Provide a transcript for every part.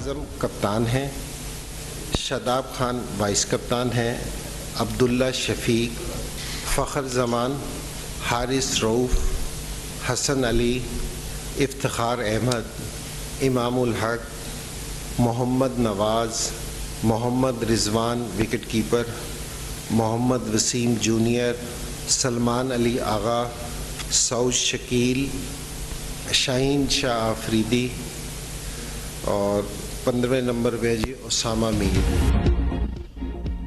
आज़म कप्तान हैं, शादाब खान वाइस कप्तान हैं, अब्दुल्ला शफीक, फ़खर ज़मान, Haris Rauf, Hasan Ali, Iftikhar Ahmed, Imamul Haq, Mohammad Nawaz, Mohammad Rizwan wicket keeper, Mohammad Wasim junior, Salman Ali Agha, Saud Shakeel, Shaheen Shah Afridi और 15वें नंबर पे जी Usama Mir.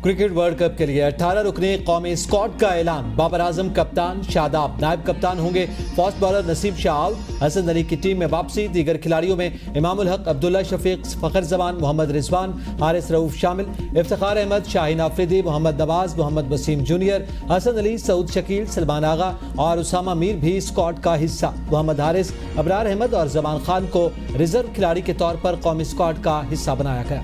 Cricket world cup के लिए 18 रुकने कौमी स्क्वाड का ऐलान। बाबर आजम कप्तान, शादाब नायब कप्तान होंगे। Fast bowler Naseem Shah out, Hasan Ali की टीम में वापसी। दीगर खिलाड़ियों में इमामुल हक, अब्दुल्ला शफीक, फ़खर ज़मान, मोहम्मद रिजवान, हारिस रऊफ़ शामिल। इफ्तिखार अहमद, शाहीन आफरीदी, मोहम्मद नवाज, मोहम्मद वसीम जूनियर, हसन अली, सऊद शकील, सलमान आगा और उसामा मीर भी स्क्वाड का हिस्सा। मोहम्मद हारिस, अबरार अहमद और जमान खान को रिजर्व खिलाड़ी के तौर पर कौमी स्क्वाड का हिस्सा बनाया गया।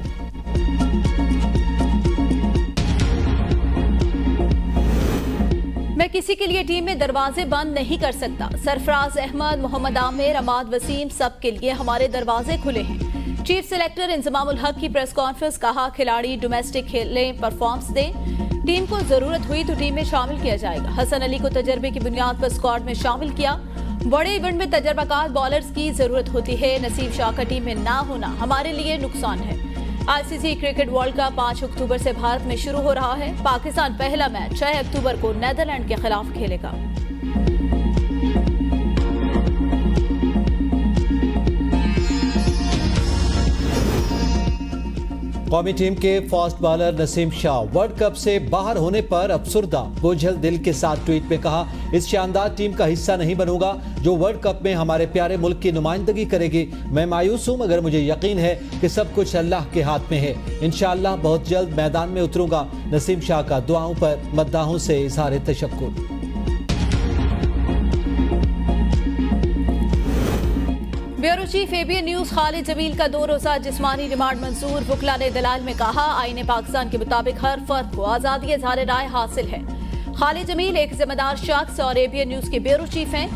मैं किसी के लिए टीम में दरवाजे बंद नहीं कर सकता। सरफराज अहमद, मोहम्मद आमिर, अमाद वसीम, सब के लिए हमारे दरवाजे खुले हैं। चीफ सेलेक्टर इंजमामुल हक की प्रेस कॉन्फ्रेंस। कहा खिलाड़ी डोमेस्टिक खेलें, परफॉर्मेंस दें, टीम को जरूरत हुई तो टीम में शामिल किया जाएगा। हसन अली को तजर्बे की बुनियाद पर स्क्वाड में शामिल किया। बड़े इवेंट में तजर्बाकार बॉलर्स की जरूरत होती है। नसीम शाह का टीम में ना होना हमारे लिए नुकसान है। आईसीसी क्रिकेट वर्ल्ड कप 5 अक्टूबर से भारत में शुरू हो रहा है। पाकिस्तान पहला मैच 6 अक्टूबर को नीदरलैंड के खिलाफ खेलेगा। कौमी टीम के fast bowler Naseem Shah world cup से बाहर होने पर अफसुर्दा, बोझल दिल के साथ ट्वीट में कहा, इस शानदार टीम का हिस्सा नहीं बनूंगा जो वर्ल्ड कप में हमारे प्यारे मुल्क की नुमाइंदगी करेगी। मैं मायूस हूं मगर मुझे यकीन है कि सब कुछ अल्लाह के हाथ में है। इंशाअल्लाह बहुत जल्द मैदान में उतरूंगा। नसीम शाह का दुआओं पर मद्दाहों से इज़हार तशक्कुर। Bureau chief ABN news Khalid Jameel का 2 रोजा जिस्मानी रिमांड मंजूर। वकला ने दलाल में कहा, आईने पाकिस्तान के मुताबिक हर फर्द को आजादी इज़हार राय हासिल है। खालिद जमील एक जिम्मेदार शख्स और एबीएन न्यूज के ब्यूरो चीफ हैं।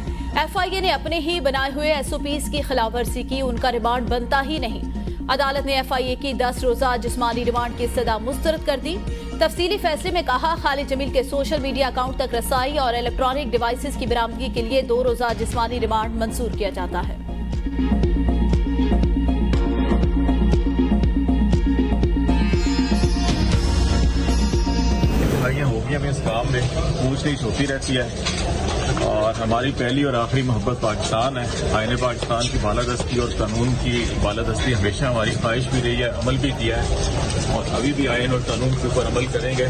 एफआईए ने अपने ही बनाए हुए एसओपीज की खिलाफवर्जी की, उनका रिमांड बनता ही नहीं। अदालत ने एफआईए की 10 रोजा जिस्मानी रिमांड की सजा मुस्तरद कर दी। तफसीली फैसले में कहा, खालिद जमील के सोशल मीडिया अकाउंट तक रसाई और इलेक्ट्रॉनिक डिवाइसेस की बरामदगी के लिए 2 रोजा जिस्मानी रिमांड मंजूर किया जाता है। हमें इस काम में पूछ-नीछ होती रहती है और हमारी पहली और आखिरी मोहब्बत पाकिस्तान है। आईने पाकिस्तान की बालादस्ती और कानून की बालादस्ती हमेशा हमारी ख्वाहिश भी रही है, अमल भी किया है और अभी भी आईन और कानून के ऊपर अमल करेंगे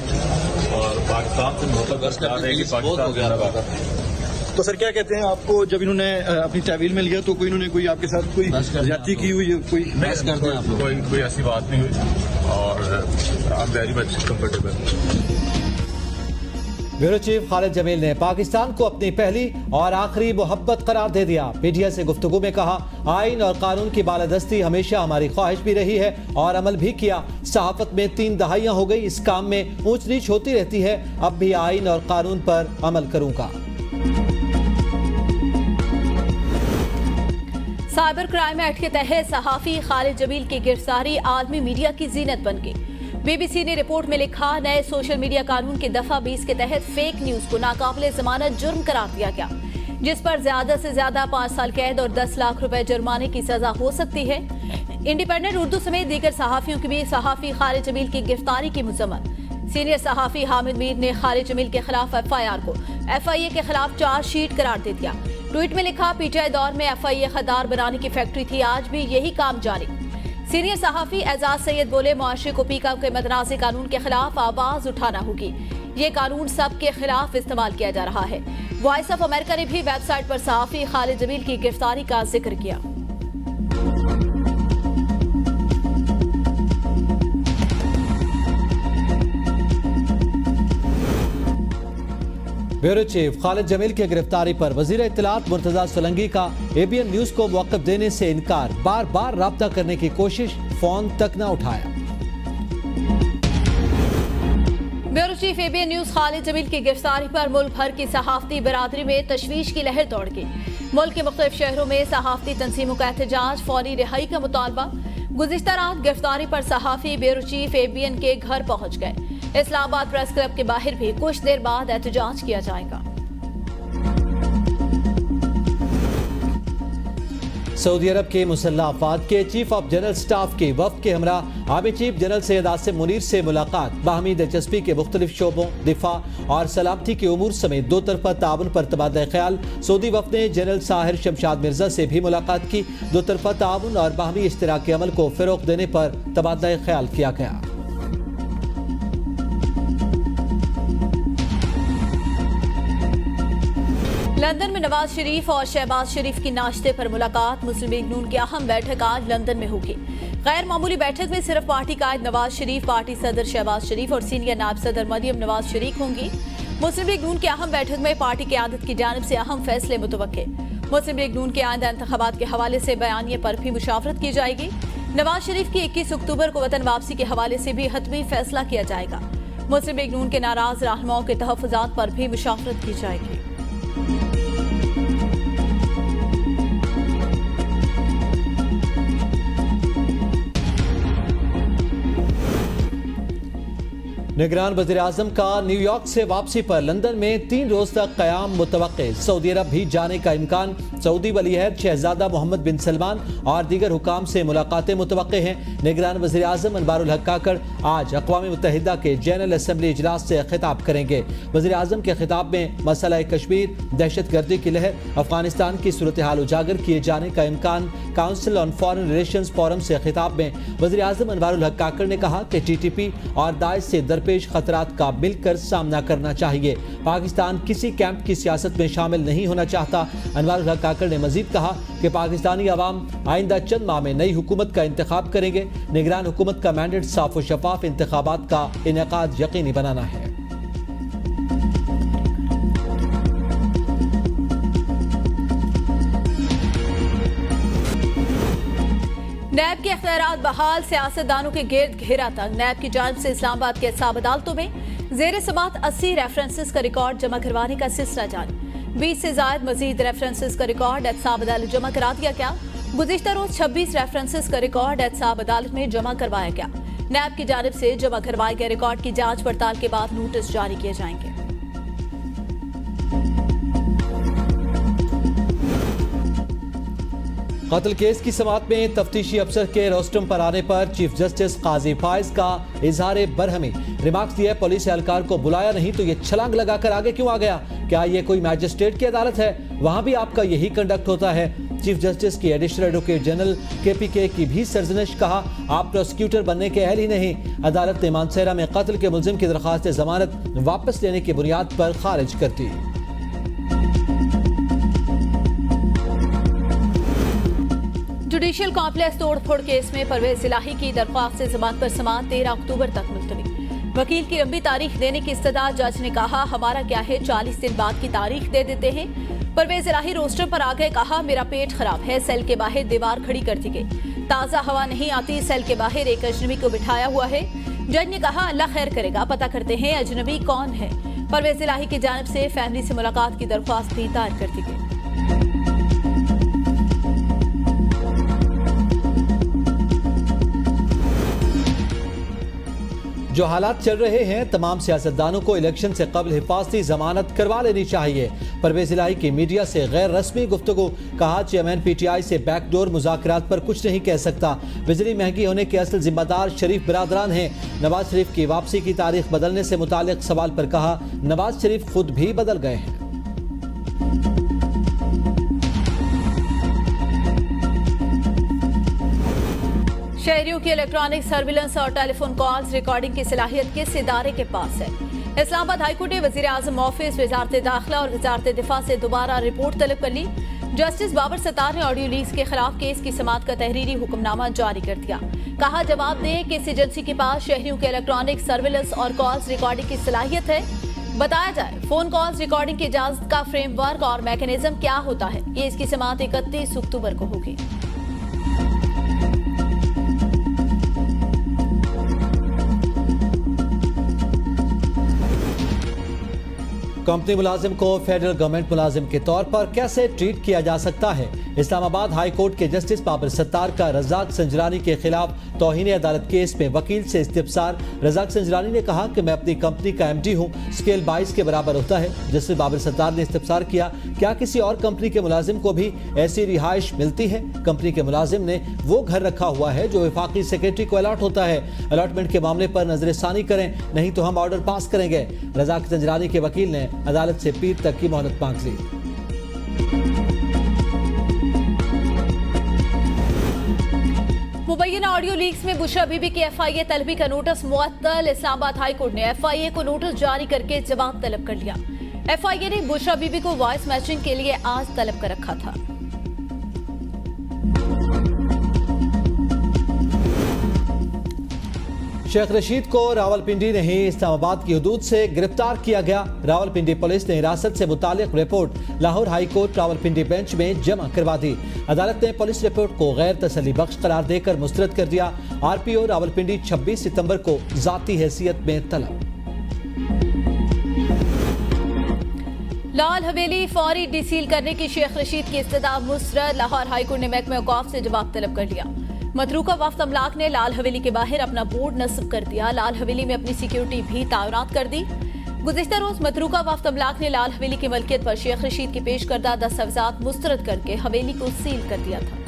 और पाकिस्तान से मोहब्बत रहेगी। पाकिस्तान तो सर क्या कहते हैं, आपको जब इन्होंने अपनी तहवील में लिया तो कोई इन्होंने कोई आपके साथ कोई ज्यादती की हुई, कोई ऐसी बात नहीं हुई और I am very much comfortable. Bureau chief Khalid Jamil ने पाकिस्तान को अपनी पहली और आखिरी मोहब्बत करार दे दिया। मीडिया से गुफ्तगू में कहा, आइन और कानून की बालादस्ती हमेशा हमारी ख्वाहिश भी रही है और अमल भी किया। सहाफत में 3 दहाइयां हो गई, इस काम में ऊंच नीच होती रहती है। अब भी आइन और कानून पर अमल करूंगा। साइबर क्राइम एक्ट के तहत सहाफी खालिद जमील की गिरफ्तारी आलमी मीडिया की जीनत बन गई। बीबीसी ने रिपोर्ट में लिखा, नए सोशल मीडिया कानून के दफा 20 के तहत फेक न्यूज को नाकाबिले जमानत जुर्म करार दिया गया, जिस पर ज्यादा से ज्यादा 5 साल कैद और 10 लाख रुपए जुर्माने की सजा हो सकती है। इंडिपेंडेंट उर्दू समेत दीगर सहाफियों की भी सहाफी खालिद जमील की गिरफ्तारी की मुजम्मत। सीनियर सहाफी हामिद मीर ने खालिद जमील के खिलाफ एफआईआर को एफआईए के खिलाफ चार्जशीट करार दे दिया। ट्वीट में लिखा, पीटीआई दौर में एफआईए खदार बनाने की फैक्ट्री थी, आज भी यही काम जारी। सीनियर सहाफी एजाज सैयद बोले, मुआशरे को पीका के मदनाज़े कानून के खिलाफ आवाज उठाना होगी। ये कानून सबके खिलाफ इस्तेमाल किया जा रहा है। वॉइस ऑफ अमेरिका ने भी वेबसाइट पर सहाफी खालिद जमील की गिरफ्तारी का जिक्र किया। ब्यूरो चीफ खालिद जमील की गिरफ्तारी पर वजीर इत्तलात मुर्तजा सोलंकी का एबीएन न्यूज को मौक़िफ़ देने से इनकार। बार बार राब्ता करने की कोशिश, फोन तक न उठाया। Bureau chief ABN news Khalid Jamil की गिरफ्तारी पर मुल्क भर की सहाफती बिरादरी में तशवीश की लहर दौड़ गई। मुल्क के मुख्तलिफ शहरों में सहाफती तंजीमों का एहतजाज, फौरी रिहाई का मुतालबा। गुज़िश्ता रात गिरफ्तारी पर सहाफी ब्यूरो चीफ ABN के घर पहुंच गए। इस्लामाबाद प्रेस क्लब के बाहर भी कुछ देर बाद एहतजाज किया जाएगा। सऊदी अरब के मुसल्लह अफवाज के चीफ ऑफ जनरल स्टाफ के वफ्द के हमरा army chief general Syed Asim Munir से मुलाकात। बाहमी दिलचस्पी के मुख्तलिफ शोबों, दिफा और सलामती के उमूर समेत दो तरफा ताउन पर तबादला ख्याल। सऊदी वफ्द ने जनरल साहिर शमशाद मिर्जा से भी मुलाकात की। दो तरफा ताउन और बाहमी इश्तराकी अमल को फ़रोग़ देने पर तबादला ख्याल किया गया। लंदन में नवाज शरीफ और शहबाज शरीफ की नाश्ते पर मुलाकात। मुस्लिम लीग नून की अहम बैठक आज लंदन में होगी। गैर मामूली बैठक में सिर्फ पार्टी कायद नवाज शरीफ, पार्टी सदर शहबाज शरीफ और सीनियर नायब सदर मरियम नवाज शरीक होंगी। मुस्लिम लीग नून की अहम बैठक में पार्टी क़यादत की जानिब से अहम फैसले मुतवक्के। मुस्लिम लीग नून के आइंदा इंतखाबात के हवाले से बयानिए पर भी मुशावरत की जाएगी। नवाज शरीफ की 21 अक्टूबर को वतन वापसी के हवाले से भी हतमी फैसला किया जाएगा। मुस्लिम लीग नून के नाराज रहनुमाओं के तहफ़्फ़ुज़ात पर भी मुशावरत की जाएगी। निगरान वज़ीर-ए-आज़म का न्यूयॉर्क से वापसी पर लंदन में 3 रोज तक क़याम मुतवक्के। सऊदी अरब भी जाने का इम्कान। सऊदी वलीअहद शहजादा मोहम्मद बिन सलमान और दीगर हुकाम से मुलाकातें मुतवक्के हैं। निगरान वज़ीर-ए-आज़म अनवारुल हक काकड़ आज अक़वाम मुत्तहिदा के जनरल असम्बली इजलास से खिताब करेंगे। वज़ीर-ए-आज़म के खिताब में मसला कश्मीर, दहशतगर्दी की लहर, अफगानिस्तान की सूरत हाल उजागर किए जाने का इम्कान। Council on foreign relations forum से खिताब में वज़ीर-ए-आज़म अनवारुल हक काकड़ ने कहा कि TTP और दाइश से पेश खतरात का मिलकर सामना करना चाहिए। पाकिस्तान किसी कैंप की सियासत में शामिल नहीं होना चाहता। अनवारुल हक काकड़ ने मजीद कहा कि पाकिस्तानी अवाम आइंदा चंद माह में नई हुकूमत का इंतखाब करेंगे। निगरान हुकूमत का मैंडेट साफ और शफाफ इंतखाबात का इनेकाद यकीनी बनाना है। नैब के इख्तियारात बहाल, सियासतदानों के गिर्द घेरा तंग। नैब की जानिब से इस्लामाबाद के एहसाब अदालतों में ज़ेर समात 80 रेफरेंसेस का रिकॉर्ड जमा करवाने का सिलसिला जारी। 20 से ज़ायद मजीद रेफरेंसेस का रिकॉर्ड एहसाब अदालत जमा करा दिया गया। गुज़िश्ता रोज 26 रेफरेंसेस का रिकॉर्ड एहसाब अदालत में जमा करवाया गया। नैब की जानिब से जमा करवाए गए रिकॉर्ड की जाँच पड़ताल के बाद नोटिस जारी किए जाएंगे। कत्ल केस की समाअत में तफ्तीशी अफसर के रोस्टम पर आने पर चीफ जस्टिस काजी फायज का इजहार बरहमी। रिमार्क्स दिए, पुलिस एहलकार को बुलाया नहीं तो ये छलांग लगाकर आगे क्यों आ गया? क्या ये कोई मैजिस्ट्रेट की अदालत है? वहां भी आपका यही कंडक्ट होता है। चीफ जस्टिस की एडिशनल एडवोकेट जनरल KPK की भी सरजनिश। कहा आप प्रोसिक्यूटर बनने के अहल ही नहीं। अदालत ने मानसेरा में कत्ल के मुलजिम की दरख्वास्त जमानत वापस लेने की बुनियाद पर खारिज कर दी। जुडिशियल कॉम्प्लेक्स तोड़फोड़ केस में परवेज इलाही की दरख्वास्त से जमानत पर समाअत 13 अक्टूबर तक मुलतवी। वकील की लंबी तारीख देने की इस्तदा। जज ने कहा हमारा क्या है, 40 दिन बाद की तारीख दे देते हैं। परवेज इलाही रोस्टर पर आ गए। कहा मेरा पेट खराब है। सेल के बाहर दीवार खड़ी कर दी गई। ताज़ा हवा नहीं आती। सेल के बाहर एक अजनबी को बिठाया हुआ है। जज ने कहा अल्लाह खैर करेगा, पता करते हैं अजनबी कौन है। परवेज इलाही की जानिब से फैमिली से मुलाकात की दरख्वास्त भी दायर कर दी गई। जो हालात चल रहे हैं, तमाम सियासतदानों को इलेक्शन से कबल हिफाजती जमानत करवा लेनी चाहिए। परवेज इलाही की मीडिया से गैर रस्मी गुफ्तगू। कहा चेयरमैन PTI से बैकडोर मुज़ाकरात पर कुछ नहीं कह सकता। बिजली महंगी होने के असल जिम्मेदार शरीफ बिरादरान हैं। नवाज शरीफ की वापसी की तारीख बदलने से मुतालिक सवाल पर कहा नवाज शरीफ खुद भी बदल गए हैं। शहरियों की इलेक्ट्रॉनिक सर्विलेंस और टेलीफोन कॉल्स रिकॉर्डिंग की सलाहियत किस इदारे के पास है? इस्लामाबाद हाईकोर्ट ने वज़ीर-ए-आज़म ऑफिस, वज़ारत दाखिला और वज़ारत दिफा से दोबारा रिपोर्ट तलब कर ली। जस्टिस बाबर सत्तार ने ऑडियो लीक्स के खिलाफ केस की समाअत का तहरीरी हुक्मनामा जारी कर दिया। कहा जवाब दें कि इस एजेंसी के पास शहरियों के इलेक्ट्रॉनिक सर्विलेंस और कॉल्स रिकॉर्डिंग की सलाहियत है। बताया जाए फोन कॉल्स रिकॉर्डिंग की इजाजत का फ्रेमवर्क और मैकेनिज्म क्या होता है। ये इसकी समाअत 31 अक्टूबर को होगी। कंपनी मुलाजिम को फेडरल गवर्नमेंट मुलाजिम के तौर पर कैसे ट्रीट किया जा सकता है? इस्लामाबाद हाई कोर्ट के जस्टिस बाबर सत्तार का रज़ाक संजरानी के खिलाफ तौहीन अदालत केस में वकील से इस्तिफसार। रज़ाक संजरानी ने कहा कि मैं अपनी कंपनी का MD हूं, स्केल 22 के बराबर होता है। जस्टिस बाबर सत्तार ने इस्तिफसार किया, क्या किसी और कंपनी के मुलाजिम को भी ऐसी रिहाइश मिलती है? कंपनी के मुलाजिम ने वो घर रखा हुआ है जो वफाकी सेक्रेटरी को अलॉट होता है। अलॉटमेंट के मामले पर नजरसानी करें, नहीं तो हम ऑर्डर पास करेंगे। रज़ाक संजरानी के वकील ने अदालत से पीर तक की मोहलत मांग ली। मुबैना ऑडियो लीक्स में बुशरा बीबी की FIA तलबी का नोटिस मुअत्तल। इस्लामाबाद हाई कोर्ट ने FIA को नोटिस जारी करके जवाब तलब कर लिया। FIA ने बुशरा बीबी को वॉइस मैचिंग के लिए आज तलब कर रखा था। शेख रशीद को रावलपिंडी नहीं इस्लामाबाद की हदूद से गिरफ्तार किया गया। रावलपिंडी पुलिस ने हिरासत से मुतालिक report Lahore high court Rawalpindi bench में जमा करवा दी। अदालत ने पुलिस रिपोर्ट को गैर तसल्ली बख्श करार देकर मुस्तरद कर दिया। RPO रावलपिंडी 26 सितंबर को जाती हैसियत में तलब। लाल हवेली फौरी डिसील करने की शेख रशीद की इस्तदा मुस्तरद। लाहौर हाई कोर्ट ने महकमे औकाफ से जवाब तलब कर लिया। मतरूका वफ्द अमलाक ने लाल हवेली के बाहर अपना बोर्ड नस्ब कर दिया। लाल हवेली में अपनी सिक्योरिटी भी तैनात कर दी। गुज़िश्ता रोज मतरूका वफ्द अमलाक ने लाल हवेली की मलकियत पर शेख रशीद के पेश करदा दस्तावेजात मुस्तरद करके हवेली को सील कर दिया था।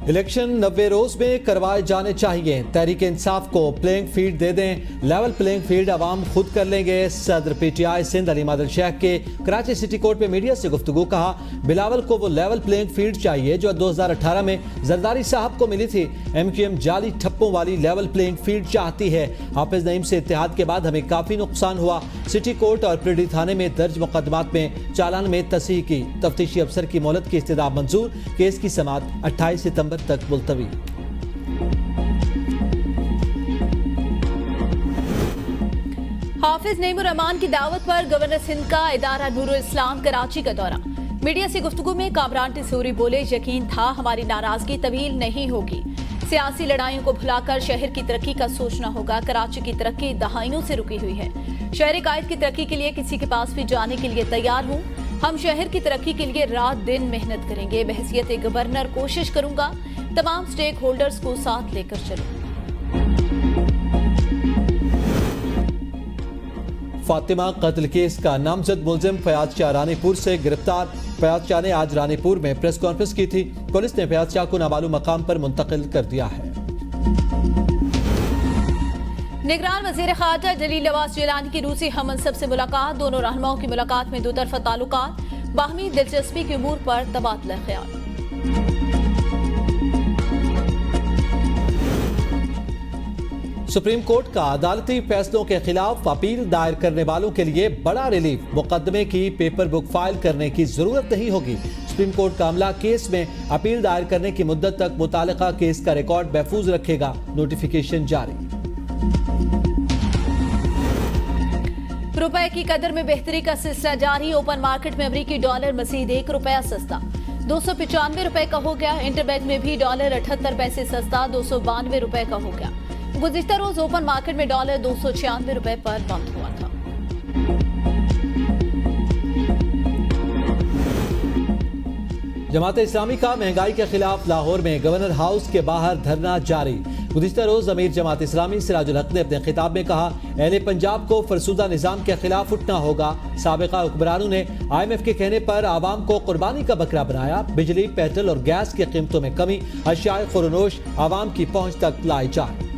इलेक्शन 90 रोज में करवाए जाने चाहिए। तहरीक इंसाफ को प्लेइंग फील्ड दे दें, लेवल प्लेइंग फील्ड अवाम खुद कर लेंगे। सदर PTI सिंध अली मादल शेख के कराची सिटी कोर्ट में मीडिया से गुफ्तगू। कहा, बिलावल को वो लेवल प्लेइंग फील्ड चाहिए जो 2018 में जरदारी साहब को मिली थी। MQM जाली ठप्पों वाली लेवल प्लेइंग फील्ड चाहती है। हाफिज नईम से इत्तेहाद के बाद हमें काफी नुकसान हुआ। सिटी कोर्ट और प्रिडी थाने में दर्ज मुकदमात में चालान में तसीह की। तफ्तीशी अफसर की मोहलत की इस्तदा मंजूर। केस की समाअत 28 सितंबर तक मुलतवी। हाफिज नईमुर रहमान की दावत पर गवर्नर सिंध का इदारा नूरुल इस्लाम कराची का दौरा। मीडिया से गुफ्तगू में कामरान टिसूरी बोले, यकीन था हमारी नाराजगी तवील नहीं होगी। सियासी लड़ाइयों को भुलाकर शहर की तरक्की का सोचना होगा। कराची की तरक्की दहाइयों से रुकी हुई है। शहर कायद की तरक्की के लिए किसी के पास भी जाने के लिए तैयार हूँ। हम शहर की तरक्की के लिए रात दिन मेहनत करेंगे। बहसियत गवर्नर कोशिश करूंगा तमाम स्टेक होल्डर्स को साथ लेकर चलूं। फातिमा कत्ल केस का नामजद मुलजिम फयाज शाह रानीपुर से गिरफ्तार। फयाज शाह ने आज रानीपुर में प्रेस कॉन्फ्रेंस की थी। पुलिस ने फयाज शाह को नामालूम मकाम पर मुंतकिल कर दिया है। निगरान वज़ीर ख़ारजा जलील नवाज जिलानी की रूसी हममनसब से मुलाकात। दोनों रहनुमाओं की मुलाकात में दो तरफ़ा ताल्लुकात, बाहमी दिलचस्पी के उमूर पर तबादला ख्याल। सुप्रीम कोर्ट का अदालती फैसलों के खिलाफ अपील दायर करने वालों के लिए बड़ा रिलीफ। मुकदमे की पेपर बुक फाइल करने की जरूरत नहीं होगी। सुप्रीम कोर्ट का अमला केस में अपील दायर करने की मुद्दत तक मुतालिका केस का रिकॉर्ड महफूज रखेगा। नोटिफिकेशन जारी। रुपए की कदर में बेहतरी का सिलसिला जारी। ओपन मार्केट में अमरीकी डॉलर मजीद ₹1 सस्ता 295 रुपए का हो गया। इंटरबैंक में भी डॉलर 78 पैसे सस्ता 292 रुपए का हो गया। गुज़िश्ता रोज ओपन मार्केट में डॉलर 296 रुपए पर बंद हुआ था। जमात इस्लामी का महंगाई के खिलाफ लाहौर में गवर्नर हाउस के बाहर धरना जारी। गुज़िश्ता रोज अमीर जमात इस्लामी सिराजुल हक ने अपने खिताब में कहा, अहले पंजाब को फरसुदा निजाम के खिलाफ उठना होगा। साबिका हुक्मरानों ने IMF के कहने पर आवाम को कुर्बानी का बकरा बनाया। बिजली, पेट्रोल और गैस की कीमतों में कमी, अशियाए खुरनोश आवाम की पहुंच तक लाई जाए।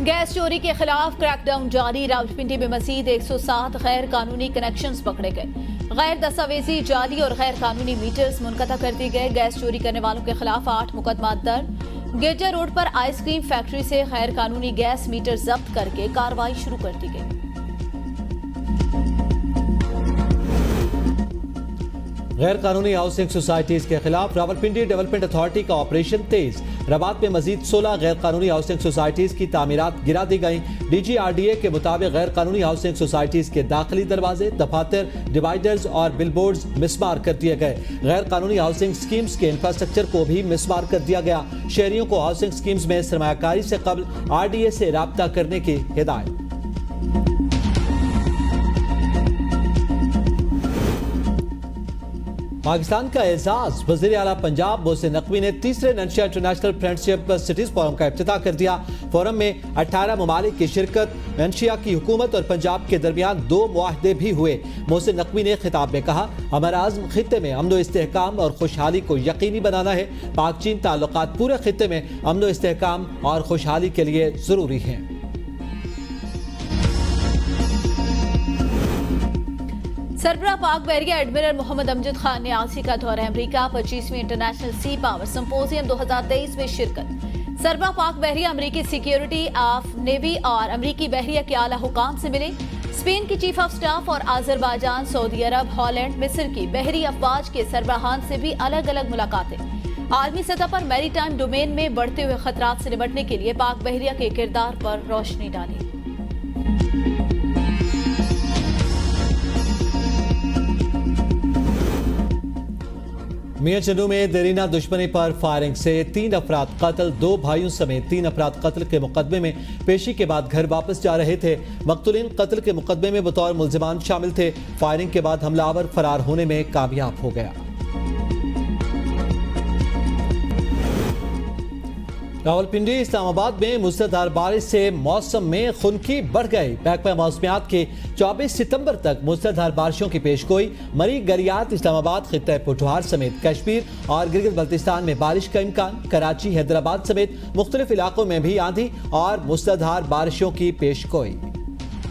गैस चोरी के खिलाफ क्रैकडाउन जारी। रावलपिंडी में मजीद 107 गैर कानूनी कनेक्शंस पकड़े गए। गैर दस्तावेजी, जाली और गैर कानूनी मीटर्स मुनक़ता कर दिए गए। गैस चोरी करने वालों के खिलाफ 8 मुकदमा दर्ज। गिरजा रोड पर आइसक्रीम फैक्ट्री से गैर कानूनी गैस मीटर जब्त करके कार्रवाई शुरू कर दी गई। गैर कानूनी हाउसिंग सोसाइटीज के खिलाफ रावलपिंडी डेवलपमेंट अथॉरिटी का ऑपरेशन तेज। रबात में मजीद 16 गैर कानूनी हाउसिंग सोसाइटीज की तामीरात गिरा दी गई। DGRDA के मुताबिक गैर कानूनी हाउसिंग सोसाइटीज के दाखिली दरवाजे, दफातर, डिवाइडर्स और बिलबोर्ड्स मिसमार कर दिए गए। गैर कानूनी हाउसिंग स्कीम्स के इंफ्रास्ट्रक्चर को भी मिसमार कर दिया गया। शहरियों को हाउसिंग स्कीम्स में सरमायाकारी से कबल RDA से राब्ता करने की हिदायत। पाकिस्तान का एजाज वज़ीर आला पंजाब मोहसिन नकवी ने तीसरे नंशिया इंटरनेशनल फ्रेंडशिप सिटीज फोरम का इफ्तिताह कर दिया। फोरम में 18 ममालिक की शिरकत, नंशिया की हुकूमत और पंजाब के दरमियान 2 मुआहदे भी हुए। मोहसिन नकवी ने खिताब में कहा, हमारा आज़म खित्ते में अमन व इस्तेहकाम और खुशहाली को यकीनी बनाना है। पाक चीन ताल्लुकात पूरे खित्ते में अमन व इस्तेहकाम और खुशहाली के लिए ज़रूरी हैं। सरबराह पाक बहरिया एडमिरल मोहम्मद अमजद खान ने आसी का दौरा अमरीका 25वीं इंटरनेशनल सी पावर सिंपोजियम 2023 में शिरकत। सरबराह पाक बहरिया अमरीकी सिक्योरिटी ऑफ नेवी और अमरीकी बहरिया के आला हुकाम से मिले। स्पेन की चीफ ऑफ स्टाफ और आजरबाईजान, सऊदी अरब, हॉलैंड, मिस्र की बहरी अफवाज के सरबराहान से भी अलग अलग मुलाकातें। आलमी सतह पर मैरीटाइम डोमेन में बढ़ते हुए खतरात से निपटने के लिए पाक बहरिया के किरदार पर रोशनी डाली। मियां चन्नू में देरीना दुश्मनी पर फायरिंग से 3 अफराद कत्ल, 2 भाइयों समेत 3 अफराद कत्ल के मुकदमे में पेशी के बाद घर वापस जा रहे थे। मकतूलीन कत्ल के मुकदमे में बतौर मुल्जिमान शामिल थे। फायरिंग के बाद हमलावर फरार होने में कामयाब हो गया। रावलपिंडी इस्लामाबाद में मूसलाधार बारिश से मौसम में खुनकी बढ़ गई। महकमा मौसमियात के 24 सितंबर तक मूसलाधार बारिशों की पेशगोई। मरी, गरियात, इस्लामाबाद, खित्ता पुठवार समेत कश्मीर और गिलगित बल्तिस्तान में बारिश का इम्कान। कराची, हैदराबाद समेत मुख्तलिफ इलाकों में भी आंधी और मूसलाधार बारिशों की पेशगोई।